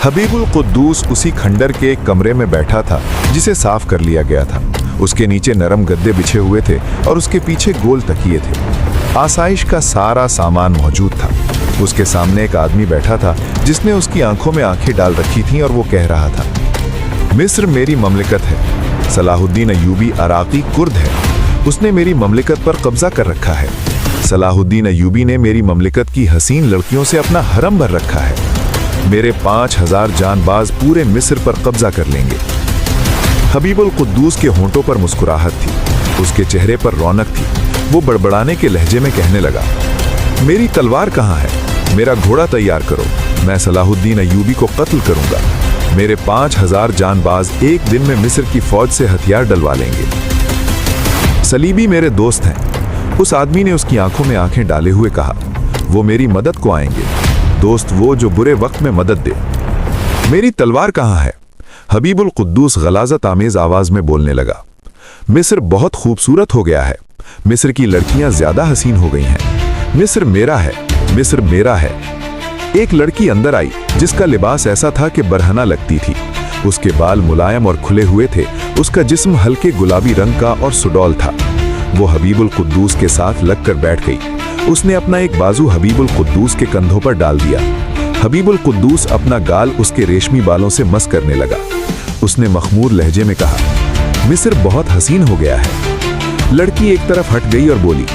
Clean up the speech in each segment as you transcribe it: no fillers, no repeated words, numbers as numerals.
हबीबुल कुद्दूस उसी खंडर के एक कमरे में बैठा था जिसे साफ कर लिया गया था। उसके नीचे नरम गद्दे बिछे हुए थे और उसके पीछे गोल तकिए थे। आसाइश का सारा सामान मौजूद था। उसके सामने एक आदमी बैठा था जिसने उसकी आंखों में आंखें डाल रखी थीं और वो कह रहा था, मिस्र मेरी ममलिकत है। सलाहुद्दीन अय्यूबी अराकी कुर्द है। उसने मेरी ममलिकत पर कब्जा कर रखा है। सलाहुद्दीन अय्यूबी ने मेरी ममलिकत की हसीन लड़कियों से अपना हरम भर रखा है। मेरे 5000 जानबाज पूरे मिस्र पर कब्जा कर लेंगे। हबीबुल कुद्दूस के होंठों पर मुस्कुराहट थी, उसके चेहरे पर रौनक थी। वो बड़बड़ाने के लहजे में कहने लगा, मेरी तलवार कहाँ है? मेरा घोड़ा तैयार करो, मैं सलाहुद्दीन अय्यूबी को कत्ल करूंगा। मेरे 5000 जानबाज एक दिन में मिस्र की फौज से हथियार डलवा लेंगे। सलीबी मेरे दोस्त हैं। उस आदमी ने उसकी आंखों में आंखें डाले हुए कहा, वो मेरी मदद को आएंगे। दोस्त वो जो बुरे वक्त में मदद दे। मेरी तलवार कहाँ है? हबीबुल कुद्दूस गलाजत आमेज आवाज में बोलने लगा, मिस्र बहुत खूबसूरत हो गया है। मिस्र की लड़कियां ज्यादा हसीन हो गई हैं। मिस्र मेरा है, मिस्र मेरा है। एक लड़की अंदर आई जिसका लिबास ऐसा था कि बरहना लगती थी। उसके बाल मुलायम और खुले हुए थे। उसका जिस्म हल्के गुलाबी रंग का और सुडौल था। वो हबीबुल कुद्दूस के साथ लगकर बैठ गई। उसने अपना एक बाजू हबीबुल कुद्दूस के कंधों पर डाल दिया। हबीबुल कुद्दूस अपना गाल उसके रेशमी बालों से मस करने लगा। उसने मखमूर लहजे में कहा, मिस्र बहुत हसीन हो गया है। लड़की एक तरफ हट गई और बोली,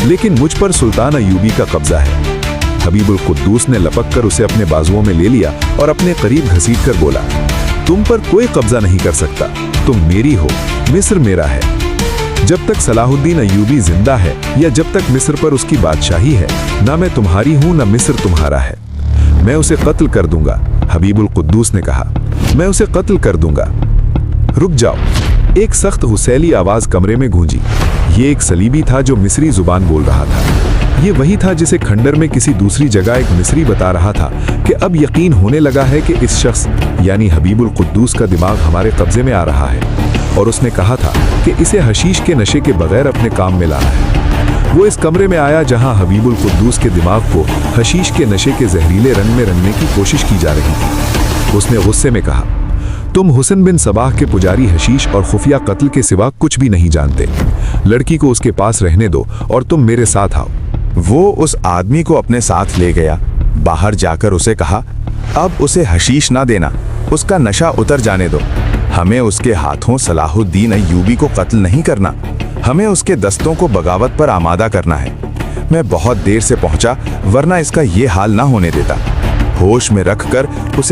लेकिन मुझ पर सुल्तान अय्यूबी का कब्जा है। हबीबुल कुद्दूस ने लपक कर उसे अपने बाजुओं में ले लिया और अपने करीब घसीट कर बोला, तुम पर कोई कब्जा नहीं कर सकता। तुम मेरी हो, मिस्र मेरा है। जब तक सलाहुद्दीन अय्यूबी जिंदा है या जब तक मिस्र पर उसकी बादशाही है, ना मैं तुम्हारी हूं ना मिस्र तुम्हारा है। मैं उसे कत्ल कर दूंगा। हबीबुल कुद्दूस ने कहा, मैं उसे कत्ल कर दूंगा। रुक जाओ। एक सख्त हुसैली आवाज कमरे में गूंजी। ये एक सलीबी था जो मिस्री जुबान बोल रहा था। ये वही था जिसे खंडर में किसी दूसरी जगह एक मिस्री बता रहा था कि अब यकीन होने लगा है कि इस शख्स यानी हबीबुल कुद्दूस का दिमाग हमारे कब्जे में आ रहा है। और उसने कहा था कि इसे हशीश के नशे के बगैर अपने काम में लाना है। वो इस कमरे में आया जहां हबीबुल कुद्दूस के दिमाग को हशीश के नशे के जहरीले रंग में रंगने की कोशिश की जा रही थी। उसने गुस्से में कहा, तुम हुसैन बिन सबाह के पुजारी हशीश और खुफिया कत्ल के सिवा कुछ भी नहीं जानते। लड़की को उसके पास रहने दो और तुम मेरे साथ आओ। वो उस आदमी को अपने साथ ले गया। बाहर जाकर उसे कहा, अब उसे हशीश ना देना, उसका नशा उतर जाने दो। हमें उसके हाथों सलाहुद्दीन अय्यूबी को कत्ल नहीं करना, हमें उसके दस्तों को बगावत पर आमादा करना है। मैं बहुत देर से पहुंचा, वरना इसका ये हाल ना होने देता। होश में रखकर उसे